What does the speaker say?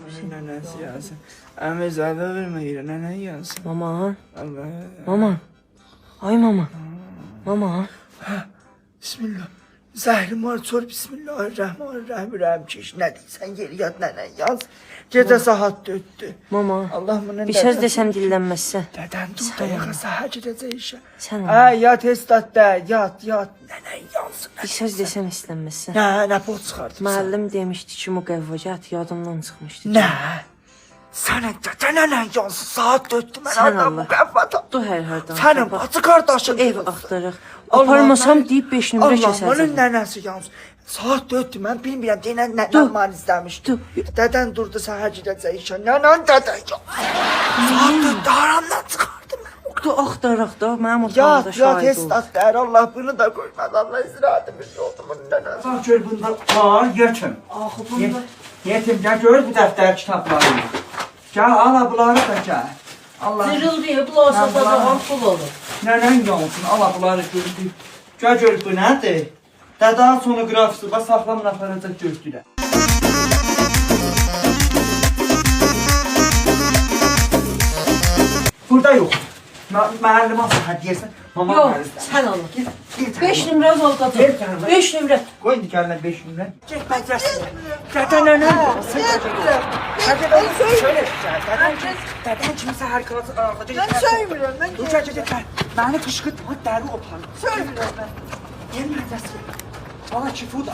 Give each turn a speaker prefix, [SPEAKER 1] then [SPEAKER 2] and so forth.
[SPEAKER 1] Nənəsi yansın. Əmi zadə verməyir, nənə yansın.
[SPEAKER 2] Mama.
[SPEAKER 1] Allah.
[SPEAKER 2] Mama. Ay mama. Mama.
[SPEAKER 1] Bismillah. Zəhrim var, sor Bismillahirrahmanirrahim. Ürəyim keş, nə deyirsən, gel yat nənə yaz. Gecə saat 4'dür.
[SPEAKER 2] Mama.
[SPEAKER 1] Allah bunun
[SPEAKER 2] Bir söz desem dinlənməzsə.
[SPEAKER 1] Dədən dur da yaxa səhər gedəcək işə.
[SPEAKER 2] Sən
[SPEAKER 1] Hə, yat estatda, yat. Nənə yansın.
[SPEAKER 2] Bir söz desem istənməzsə.
[SPEAKER 1] Nə pot çıxardın?
[SPEAKER 2] Müəllim demişdi ki, müqəvvəcat yadımdan çıxmışdı.
[SPEAKER 1] Nə? Sənin nənən yansın, saat 4'dür. Mən
[SPEAKER 2] Sən
[SPEAKER 1] adam
[SPEAKER 2] Allah.
[SPEAKER 1] müqəvvətam.
[SPEAKER 2] Dur hər hərdən.
[SPEAKER 1] Sənin bacı qardaşın.
[SPEAKER 2] Ev axtarıq. Aparmasam deyib 5 nömrə
[SPEAKER 1] Allah,
[SPEAKER 2] kəsəcəm.
[SPEAKER 1] bunun nənəsi yansın. Saat 4'dür, mən bilmirəm, denən
[SPEAKER 2] Dur.
[SPEAKER 1] nənəm izləmişdi.
[SPEAKER 2] Dur.
[SPEAKER 1] Dədən durdu, səhər gedəcək işə. Nənən dədən yansın. Saat 4'dür, haramdan çıxardım mən.
[SPEAKER 2] Dur axtaraq da, mənim otağımda
[SPEAKER 1] Yat,
[SPEAKER 2] şahid ol.
[SPEAKER 1] esnaf der, Allah bunu da koymaz. Allah istirahatimiz oldu bunun nənəsi. Bak gör bunda var, yetim.
[SPEAKER 2] Axı bunda.
[SPEAKER 1] Yetim, gel gör bu dəftər kitabları. Gel ala bunları da gel. Allah.
[SPEAKER 3] Zırıldıyor, bulasa da ampul olur.
[SPEAKER 1] Nənən yansın, ala bunları gördük. Gel gör bu nədir? Dədən sonografisi, bax saxlamın aparacaq gördülər. Burada yox. Müəllimə səhər deyirsən, mama
[SPEAKER 3] Yok,
[SPEAKER 1] verirsən.
[SPEAKER 3] sen al.
[SPEAKER 1] Bir tane.
[SPEAKER 3] 5 nömrə zolda
[SPEAKER 1] Ver canım.
[SPEAKER 3] 5 nömrə.
[SPEAKER 1] Qoy indi gələn 5 nömrə. Get məcəsinə. Dədən nənəm yansın. Dədən onu şöyle dədən kimsə hər qılası ağladı.
[SPEAKER 4] Ben söylemiyorum. Ben
[SPEAKER 1] Dur gəl. Məni qışqırtma, dəri opar.
[SPEAKER 4] söylemiyorum ben.
[SPEAKER 1] Gel məcəsinə. Bana kifu da.